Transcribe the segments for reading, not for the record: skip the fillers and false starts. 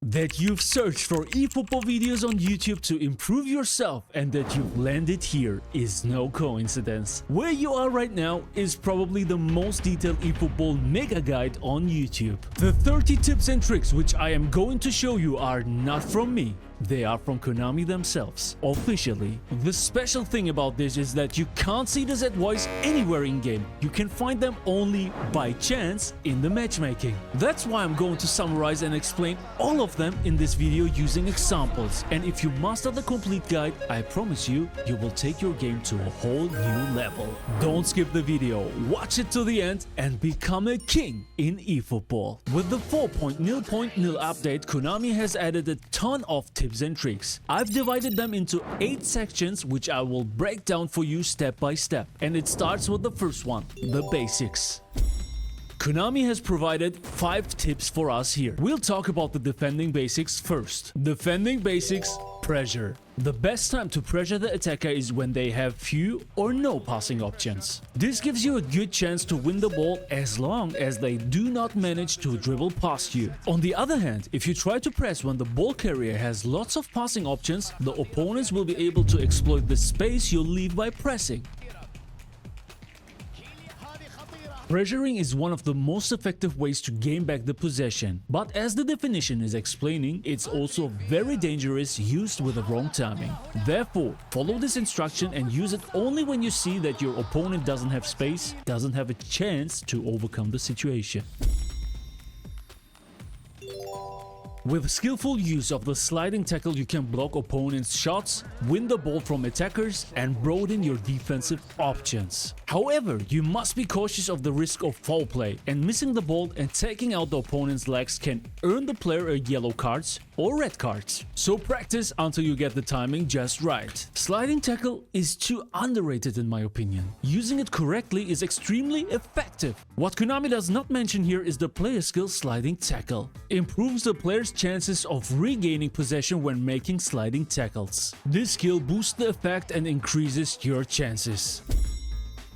That you've searched for eFootball videos on YouTube to improve yourself and that you've landed here is no coincidence. Where you are right now is probably the most detailed eFootball mega guide on YouTube. The 30 tips and tricks which I am going to show you are not from me. They are from Konami themselves, officially. The special thing about this is that you can't see the Z-Voice anywhere in-game. You can find them only by chance in the matchmaking. That's why I'm going to summarize and explain all of them in this video using examples. And if you master the complete guide, I promise you, you will take your game to a whole new level. Don't skip the video, watch it to the end and become a king in eFootball. With the 4.0.0 update, Konami has added a ton of tips and tricks. I've divided them into 8 sections which I will break down for you step by step. And it starts with the first one, the basics. Konami has provided 5 tips for us here. We'll talk about the defending basics first. Defending basics, pressure. The best time to pressure the attacker is when they have few or no passing options. This gives you a good chance to win the ball as long as they do not manage to dribble past you. On the other hand, if you try to press when the ball carrier has lots of passing options, the opponents will be able to exploit the space you leave by pressing. Pressuring is one of the most effective ways to gain back the possession, but as the definition is explaining, it's also very dangerous used with the wrong timing. Therefore, follow this instruction and use it only when you see that your opponent doesn't have space, doesn't have a chance to overcome the situation. With skillful use of the sliding tackle, you can block opponents' shots, win the ball from attackers, and broaden your defensive options. However, you must be cautious of the risk of foul play, and missing the ball and taking out the opponent's legs can earn the player a yellow cards or red cards. So practice until you get the timing just right. Sliding tackle is too underrated in my opinion. Using it correctly is extremely effective. What Konami does not mention here is the player skill sliding tackle. Improves the player's chances of regaining possession when making sliding tackles. This skill boosts the effect and increases your chances.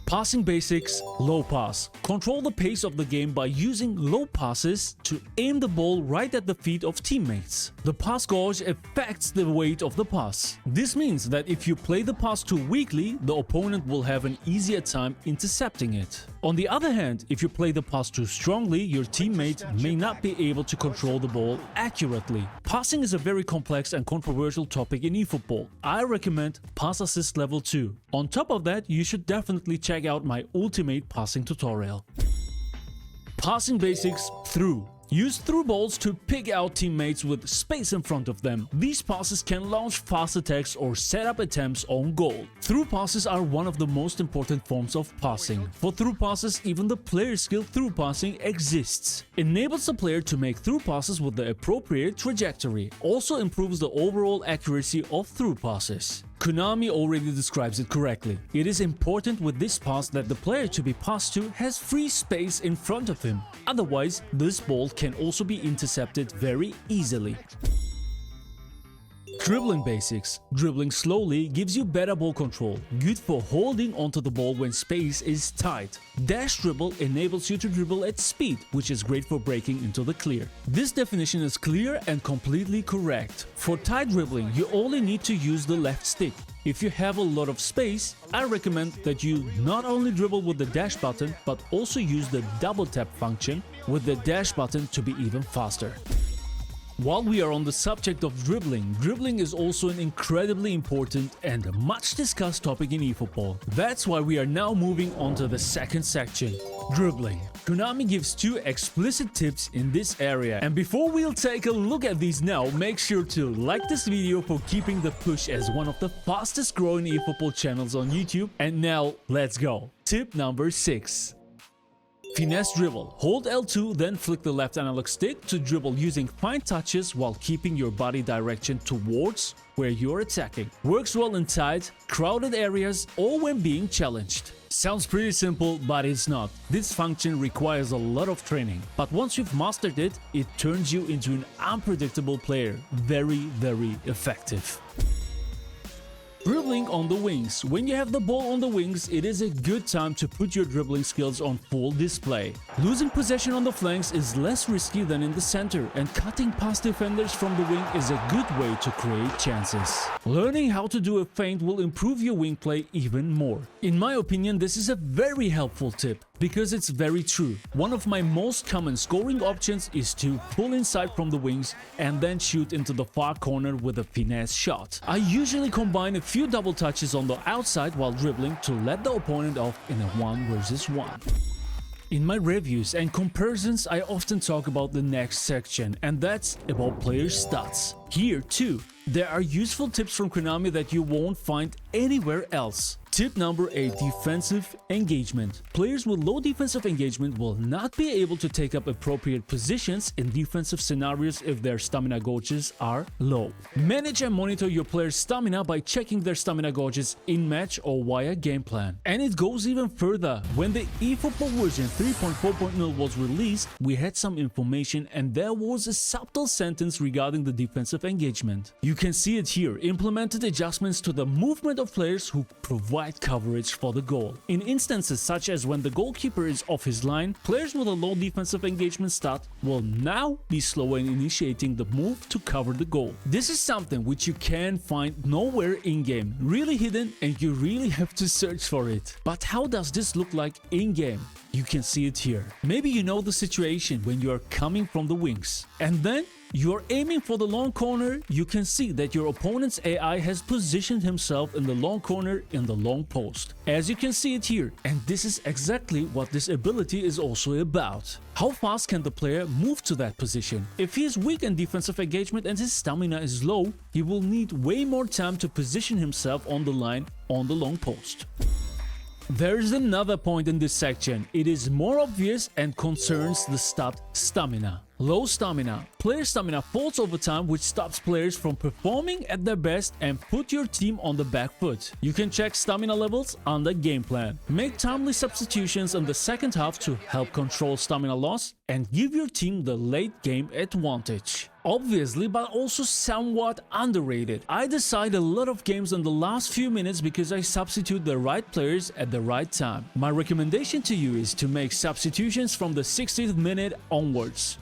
Passing basics, low pass. Control the pace of the game by using low passes to aim the ball right at the feet of teammates. The pass gauge affects the weight of the pass. This means that if you play the pass too weakly, the opponent will have an easier time intercepting it. On the other hand, if you play the pass too strongly, your teammate may not be able to control the ball accurately. Passing is a very complex and controversial topic in eFootball. I recommend Pass Assist Level 2. On top of that, you should definitely check out my ultimate passing tutorial. Passing basics, through. Use through balls to pick out teammates with space in front of them. These passes can launch fast attacks or set up attempts on goal. Through passes are one of the most important forms of passing. For through passes, even the player skill through passing exists. Enables the player to make through passes with the appropriate trajectory. Also improves the overall accuracy of through passes. Konami already describes it correctly. It is important with this pass that the player to be passed to has free space in front of him. Otherwise, this ball can also be intercepted very easily. Dribbling basics. Dribbling slowly gives you better ball control, good for holding onto the ball when space is tight. Dash dribble enables you to dribble at speed, which is great for breaking into the clear. This definition is clear and completely correct. For tight dribbling, you only need to use the left stick. If you have a lot of space, I recommend that you not only dribble with the dash button, but also use the double tap function with the dash button to be even faster. While we are on the subject of dribbling, dribbling is also an incredibly important and much discussed topic in eFootball. That's why we are now moving on to the second section, dribbling. Konami gives 2 explicit tips in this area, and before we'll take a look at these now, make sure to like this video for keeping the push as one of the fastest growing eFootball channels on YouTube. And now, let's go. Tip number 6. Finesse dribble. Hold L2, then flick the left analog stick to dribble using fine touches while keeping your body direction towards where you're attacking. Works well in tight, crowded areas or when being challenged. Sounds pretty simple, but it's not. This function requires a lot of training, but once you've mastered it, it turns you into an unpredictable player. Very, very effective. Dribbling on the wings. When you have the ball on the wings, it is a good time to put your dribbling skills on full display. Losing possession on the flanks is less risky than in the center, and cutting past defenders from the wing is a good way to create chances. Learning how to do a feint will improve your wing play even more. In my opinion, this is a very helpful tip because it's very true. One of my most common scoring options is to pull inside from the wings and then shoot into the far corner with a finesse shot. I usually combine a few double touches on the outside while dribbling to let the opponent off in a 1 versus 1. In my reviews and comparisons, I often talk about the next section, and that's about player stats. Here too, there are useful tips from Konami that you won't find anywhere else. Tip number 8: defensive engagement. Players with low defensive engagement will not be able to take up appropriate positions in defensive scenarios if their stamina gauges are low. Manage and monitor your players' stamina by checking their stamina gauges in-match or via game plan. And it goes even further. When the eFootball version 3.4.0 was released, we had some information and there was a subtle sentence regarding the defensive engagement. You can see it here: implemented adjustments to the movement of players who provide coverage for the goal. In instances such as when the goalkeeper is off his line, players with a low defensive engagement stat will now be slower in initiating the move to cover the goal. This is something which you can find nowhere in-game, really hidden, and you really have to search for it. But how does this look like in-game? You can see it here. Maybe you know the situation when you are coming from the wings, and then you are aiming for the long corner. You can see that your opponent's AI has positioned himself in the long corner in the long post, as you can see it here, and this is exactly what this ability is also about. How fast can the player move to that position? If he is weak in defensive engagement and his stamina is low, he will need way more time to position himself on the line on the long post. There is another point in this section. It is more obvious and concerns the stat stamina. Low stamina. Player stamina falls over time, which stops players from performing at their best and put your team on the back foot. You can check stamina levels under game plan. Make timely substitutions in the second half to help control stamina loss and give your team the late game advantage. Obviously, but also somewhat underrated. I decide a lot of games in the last few minutes because I substitute the right players at the right time. My recommendation to you is to make substitutions from the 60th minute onwards.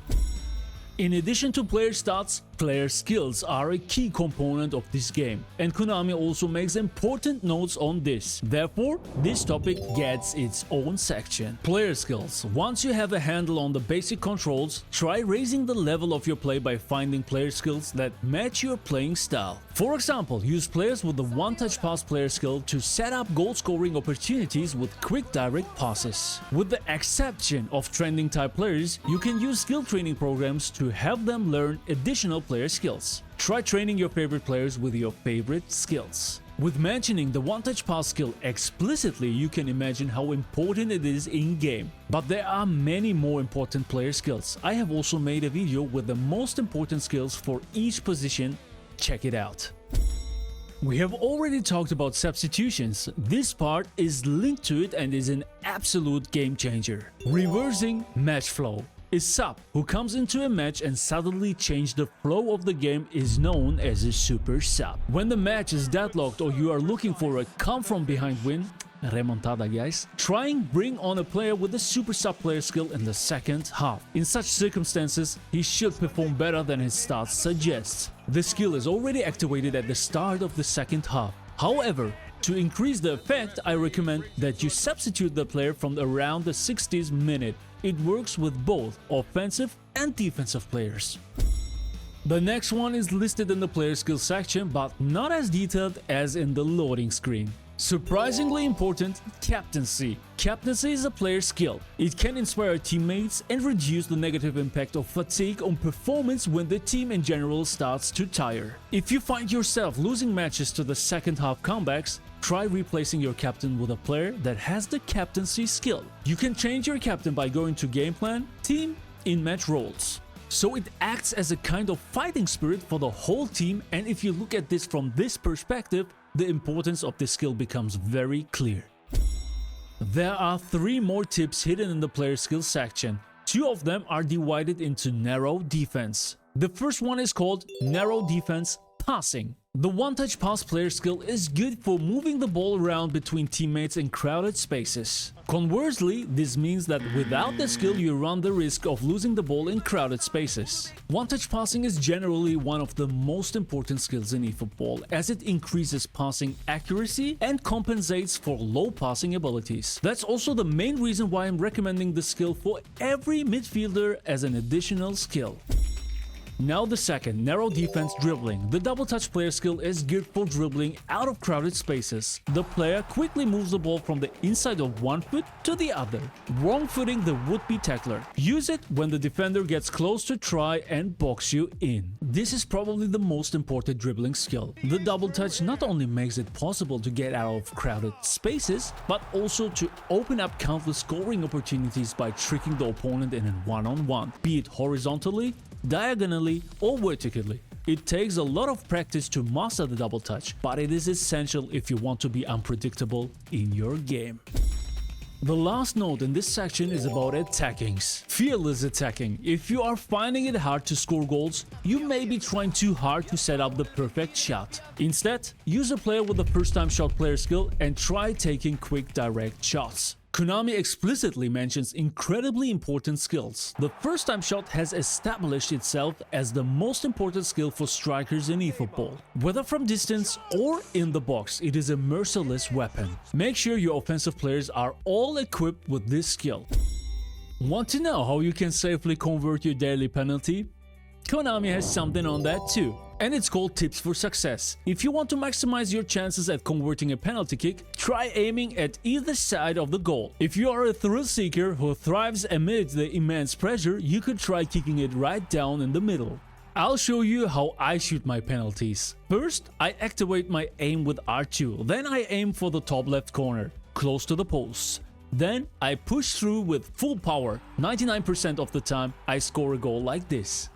In addition to player stats, player skills are a key component of this game, and Konami also makes important notes on this. Therefore, this topic gets its own section. Player skills. Once you have a handle on the basic controls, try raising the level of your play by finding player skills that match your playing style. For example, use players with the one-touch pass player skill to set up goal-scoring opportunities with quick direct passes. With the exception of trending type players, you can use skill training programs to have them learn additional player skills. Try training your favorite players with your favorite skills. With mentioning the one-touch pass skill explicitly, you can imagine how important it is in-game. But there are many more important player skills. I have also made a video with the most important skills for each position. Check it out. We have already talked about substitutions. This part is linked to it and is an absolute game changer. Reversing match flow. A sub who comes into a match and suddenly changes the flow of the game is known as a super sub. When the match is deadlocked or you are looking for a come from behind win, remontada guys, bring on a player with a super sub player skill in the second half. In such circumstances, he should perform better than his stats suggests. The skill is already activated at the start of the second half. However, to increase the effect, I recommend that you substitute the player from around the 60th minute. It works with both offensive and defensive players. The next one is listed in the player skill section, but not as detailed as in the loading screen. Surprisingly important, captaincy. Captaincy is a player skill. It can inspire teammates and reduce the negative impact of fatigue on performance when the team in general starts to tire. If you find yourself losing matches to the second half comebacks, try replacing your captain with a player that has the captaincy skill. You can change your captain by going to game plan, team, in-match roles. So it acts as a kind of fighting spirit for the whole team, and if you look at this from this perspective, the importance of this skill becomes very clear. There are 3 more tips hidden in the player skill section. 2 of them are divided into narrow defense. The first one is called narrow defense passing. The one-touch pass player skill is good for moving the ball around between teammates in crowded spaces. Conversely, this means that without the skill you run the risk of losing the ball in crowded spaces. One-touch passing is generally one of the most important skills in eFootball, as it increases passing accuracy and compensates for low passing abilities. That's also the main reason why I'm recommending the skill for every midfielder as an additional skill. Now the second, narrow defense dribbling. The double touch player skill is good for dribbling out of crowded spaces. The player quickly moves the ball from the inside of one foot to the other, wrong-footing the would-be tackler. Use it when the defender gets close to try and box you in. This is probably the most important dribbling skill. The double touch not only makes it possible to get out of crowded spaces, but also to open up countless scoring opportunities by tricking the opponent in a one-on-one, be it horizontally, diagonally or vertically. It takes a lot of practice to master the double touch, but it is essential if you want to be unpredictable in your game. The last note in this section is about attackings. Fearless attacking. If you are finding it hard to score goals, you may be trying too hard to set up the perfect shot. Instead, use a player with a first-time shot player skill and try taking quick direct shots. Konami explicitly mentions incredibly important skills. The first-time shot has established itself as the most important skill for strikers in eFootball. Whether from distance or in the box, it is a merciless weapon. Make sure your offensive players are all equipped with this skill. Want to know how you can safely convert your daily penalty? Konami has something on that too, and it's called Tips for Success. If you want to maximize your chances at converting a penalty kick, try aiming at either side of the goal. If you are a thrill seeker who thrives amid the immense pressure, you could try kicking it right down in the middle. I'll show you how I shoot my penalties. First, I activate my aim with R2, then I aim for the top left corner, close to the post. Then I push through with full power. 99% of the time, I score a goal like this.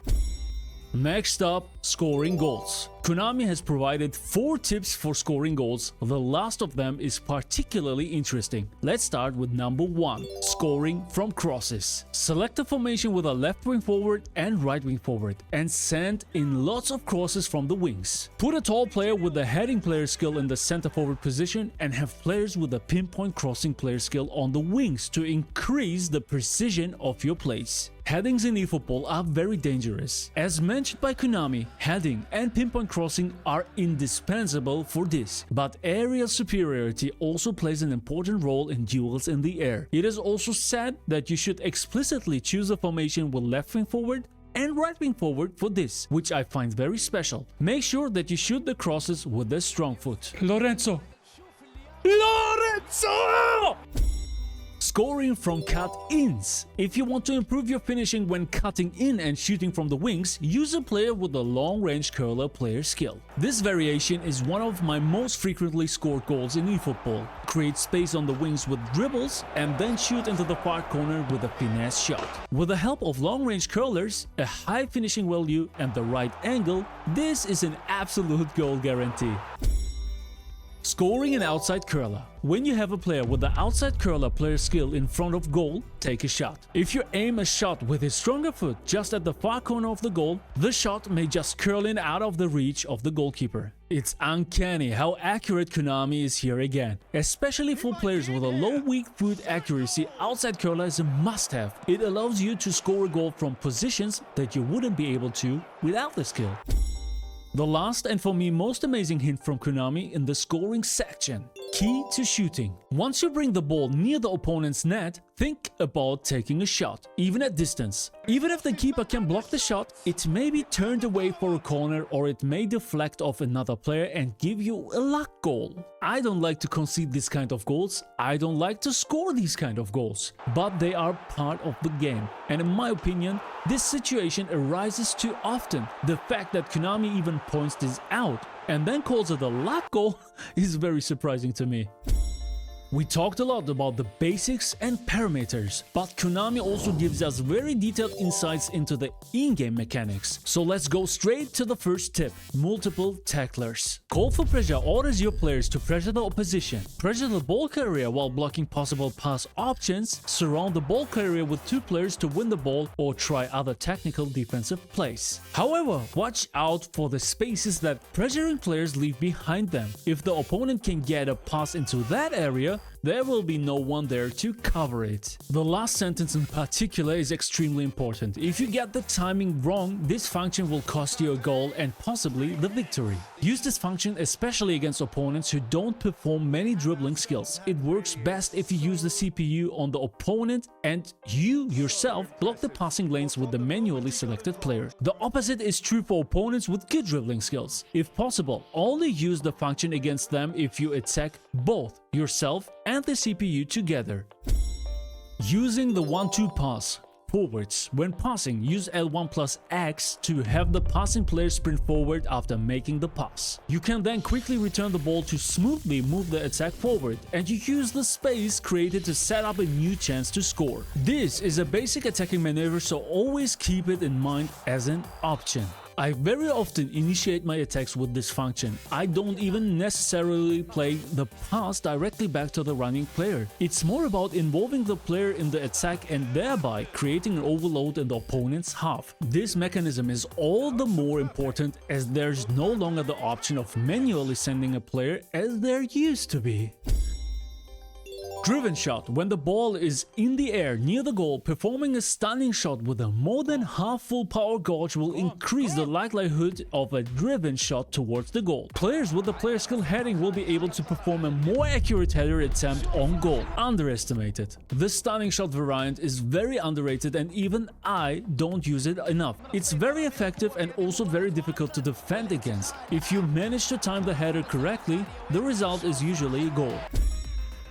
Next up, scoring goals. Konami has provided 4 tips for scoring goals. The last of them is particularly interesting. Let's start with number 1, scoring from crosses. Select a formation with a left wing forward and right wing forward and send in lots of crosses from the wings. Put a tall player with a heading player skill in the center forward position and have players with a pinpoint crossing player skill on the wings to increase the precision of your plays. Headings in eFootball are very dangerous. As mentioned by Konami, heading and pinpoint crossing are indispensable for this, but aerial superiority also plays an important role in duels in the air. It is also said that you should explicitly choose a formation with left wing forward and right wing forward for this, which I find very special. Make sure that you shoot the crosses with the strong foot. Lorenzo! Scoring from cut-ins. If you want to improve your finishing when cutting in and shooting from the wings, use a player with a long-range curler player skill. This variation is one of my most frequently scored goals in eFootball. Create space on the wings with dribbles and then shoot into the far corner with a finesse shot. With the help of long-range curlers, a high finishing value and the right angle, this is an absolute goal guarantee. Scoring an outside curler. When you have a player with the outside curler player skill in front of goal, take a shot. If you aim a shot with his stronger foot just at the far corner of the goal, the shot may just curl in out of the reach of the goalkeeper. It's uncanny how accurate Konami is here again. Especially for players with a low weak foot accuracy, outside curler is a must-have. It allows you to score a goal from positions that you wouldn't be able to without the skill. The last and for me most amazing hint from Konami in the scoring section. Key to shooting. Once you bring the ball near the opponent's net, think about taking a shot, even at distance. Even if the keeper can block the shot, it may be turned away for a corner or it may deflect off another player and give you a luck goal. I don't like to concede this kind of goals, I don't like to score these kind of goals, but they are part of the game. And in my opinion, this situation arises too often. The fact that Konami even points this out and then calls it a luck goal is very surprising to me. We talked a lot about the basics and parameters, but Konami also gives us very detailed insights into the in-game mechanics. So let's go straight to the first tip: multiple tacklers. Call for pressure orders your players to pressure the opposition, pressure the ball carrier while blocking possible pass options, surround the ball carrier with 2 players to win the ball, or try other technical defensive plays. However, watch out for the spaces that pressuring players leave behind them. If the opponent can get a pass into that area, there will be no one there to cover it. The last sentence in particular is extremely important. If you get the timing wrong, this function will cost you a goal and possibly the victory. Use this function especially against opponents who don't perform many dribbling skills. It works best if you use the CPU on the opponent and you yourself block the passing lanes with the manually selected player. The opposite is true for opponents with good dribbling skills. If possible, only use the function against them if you attack both yourself and the CPU together. Using the 1-2 pass. Forwards. When passing, use L1 plus X to have the passing player sprint forward after making the pass. You can then quickly return the ball to smoothly move the attack forward, and you use the space created to set up a new chance to score. This is a basic attacking maneuver, so always keep it in mind as an option. I very often initiate my attacks with this function. I don't even necessarily play the pass directly back to the running player. It's more about involving the player in the attack and thereby creating an overload in the opponent's half. This mechanism is all the more important as there's no longer the option of manually sending a player as there used to be. Driven shot. When the ball is in the air near the goal, performing a stunning shot with a more than half full power gauge will increase the likelihood of a driven shot towards the goal. Players with the player skill heading will be able to perform a more accurate header attempt on goal. Underestimated. This stunning shot variant is very underrated and even I don't use it enough. It's very effective and also very difficult to defend against. If you manage to time the header correctly, the result is usually a goal.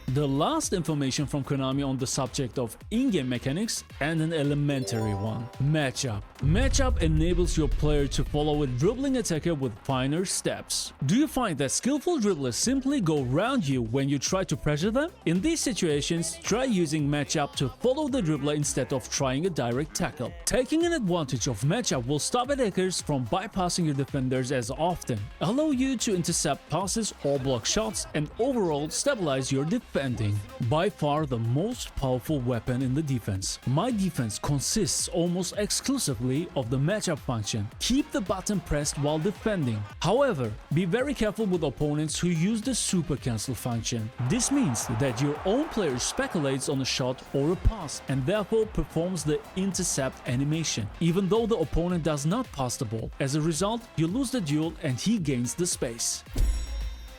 The last information from Konami on the subject of in-game mechanics, and an elementary one: matchup. Matchup enables your player to follow a dribbling attacker with finer steps. Do you find that skillful dribblers simply go round you when you try to pressure them? In these situations, try using matchup to follow the dribbler instead of trying a direct tackle. Taking an advantage of matchup will stop attackers from bypassing your defenders as often, allow you to intercept passes or block shots, and overall stabilize your defending. By far the most powerful weapon in the defense. My defense consists almost exclusively of the matchup function. Keep the button pressed while defending. However, be very careful with opponents who use the super cancel function. This means that your own player speculates on a shot or a pass and therefore performs the intercept animation, even though the opponent does not pass the ball. As a result, you lose the duel and he gains the space.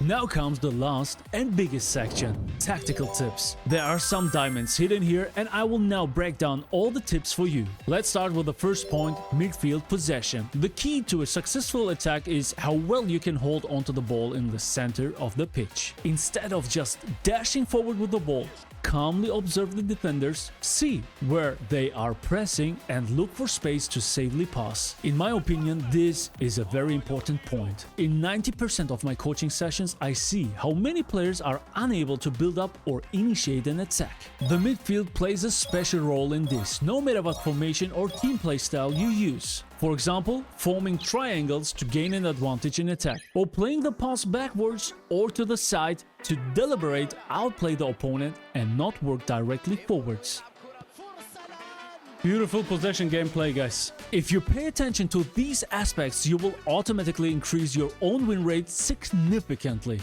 Now comes the last and biggest section: tactical tips. There are some diamonds hidden here and I will now break down all the tips for you. Let's start with the first point: midfield possession. The key to a successful attack is how well you can hold onto the ball in the center of the pitch. Instead of just dashing forward with the ball, calmly observe the defenders, see where they are pressing, and look for space to safely pass. In my opinion, this is a very important point. In 90% of my coaching sessions, I see how many players are unable to build up or initiate an attack. The midfield plays a special role in this, no matter what formation or team play style you use. For example, forming triangles to gain an advantage in attack, or playing the pass backwards or to the side to deliberate outplay the opponent and not work directly forwards. Beautiful possession gameplay, guys. If you pay attention to these aspects, you will automatically increase your own win rate significantly.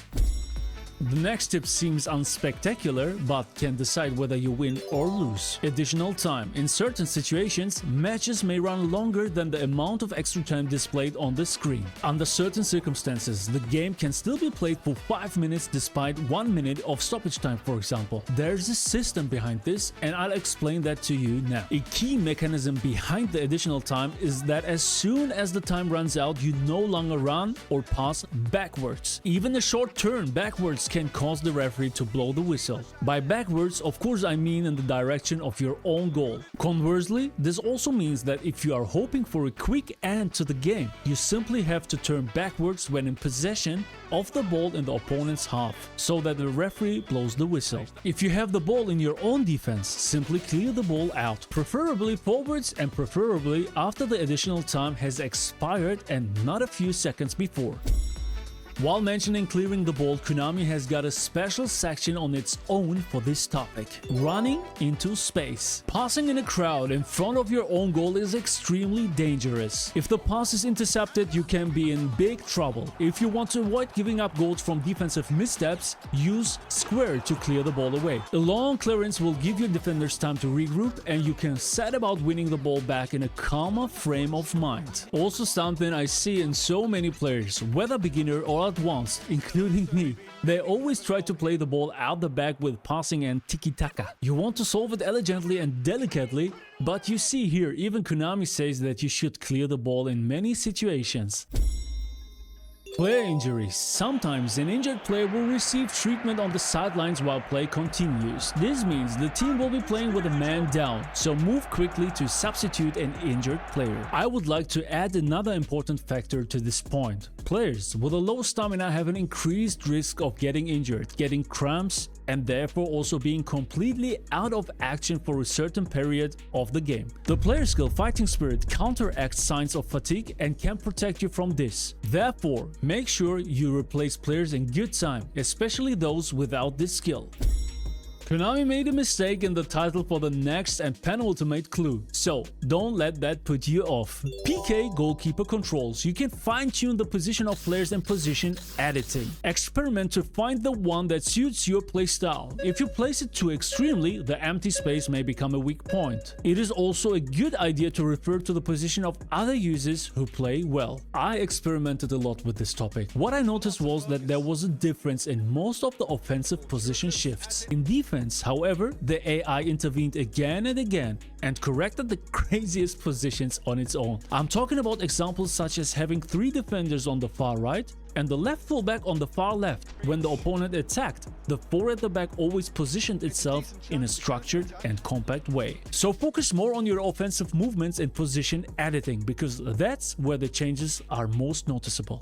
The next tip seems unspectacular, but can decide whether you win or lose. Additional time. In certain situations, matches may run longer than the amount of extra time displayed on the screen. Under certain circumstances, the game can still be played for 5 minutes despite 1 minute of stoppage time, for example. There's a system behind this, and I'll explain that to you now. A key mechanism behind the additional time is that as soon as the time runs out, you no longer run or pass backwards. Even a short turn backwards can cause the referee to blow the whistle. By backwards, of course I mean in the direction of your own goal. Conversely, this also means that if you are hoping for a quick end to the game, you simply have to turn backwards when in possession of the ball in the opponent's half, so that the referee blows the whistle. If you have the ball in your own defense, simply clear the ball out, preferably forwards and preferably after the additional time has expired and not a few seconds before. While mentioning clearing the ball, Konami has got a special section on its own for this topic. Running into space. Passing in a crowd in front of your own goal is extremely dangerous. If the pass is intercepted, you can be in big trouble. If you want to avoid giving up goals from defensive missteps, use square to clear the ball away. A long clearance will give your defenders time to regroup and you can set about winning the ball back in a calmer frame of mind. Also something I see in so many players, whether beginner or advanced, including me. They always try to play the ball out the back with passing and tiki-taka. You want to solve it elegantly and delicately, but you see here, even Konami says that you should clear the ball in many situations. Player injuries. Sometimes an injured player will receive treatment on the sidelines while play continues. This means the team will be playing with a man down, so move quickly to substitute an injured player. I would like to add another important factor to this point. Players with a low stamina have an increased risk of getting injured, getting cramps, and therefore also being completely out of action for a certain period of the game. The player skill fighting spirit counteracts signs of fatigue and can protect you from this. Therefore, make sure you replace players in good time, especially those without this skill. Konami made a mistake in the title for the next and penultimate clue, so don't let that put you off. PK goalkeeper controls. You can fine-tune the position of players and position editing. Experiment to find the one that suits your playstyle. If you place it too extremely, the empty space may become a weak point. It is also a good idea to refer to the position of other users who play well. I experimented a lot with this topic. What I noticed was that there was a difference in most of the offensive position shifts. In defense, however, the AI intervened again and again and corrected the craziest positions on its own. I'm talking about examples such as having 3 defenders on the far right and the left fullback on the far left. When the opponent attacked, the 4 at the back always positioned itself in a structured and compact way. So focus more on your offensive movements and position editing, because that's where the changes are most noticeable.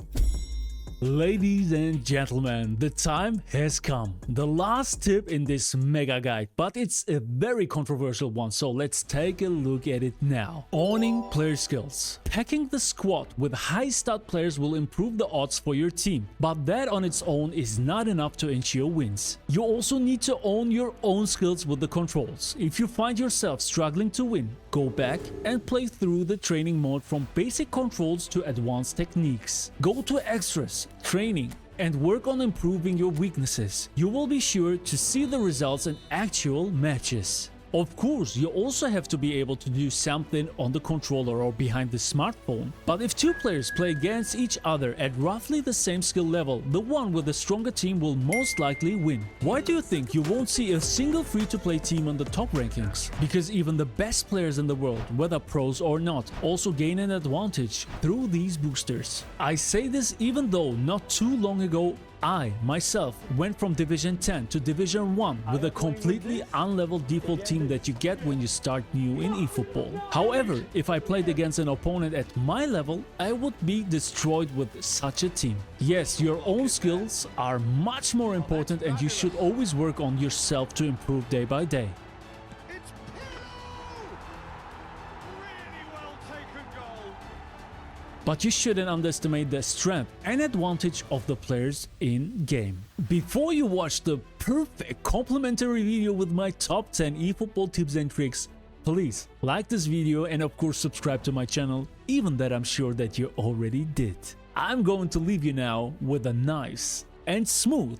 Ladies and gentlemen, the time has come. The last tip in this mega guide, but it's a very controversial one, so let's take a look at it now. Owning player skills. Packing the squad with high stat players will improve the odds for your team, but that on its own is not enough to ensure wins. You also need to own your own skills with the controls. If you find yourself struggling to win, go back and play through the training mode from basic controls to advanced techniques. Go to extras, training, and work on improving your weaknesses. You will be sure to see the results in actual matches. Of course, you also have to be able to do something on the controller or behind the smartphone. But if 2 players play against each other at roughly the same skill level, the one with the stronger team will most likely win. Why do you think you won't see a single free-to-play team on the top rankings? Because even the best players in the world, whether pros or not, also gain an advantage through these boosters. I say this even though not too long ago I, myself, went from Division 10 to Division 1 with a completely unleveled default team that you get when you start new in eFootball. However, if I played against an opponent at my level, I would be destroyed with such a team. Yes, your own skills are much more important and you should always work on yourself to improve day by day. But you shouldn't underestimate the strength and advantage of the players in-game. Before you watch the perfect complimentary video with my top 10 eFootball tips and tricks, please like this video and of course subscribe to my channel, even that I'm sure that you already did. I'm going to leave you now with a nice and smooth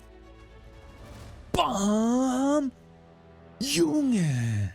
BAM! Junge!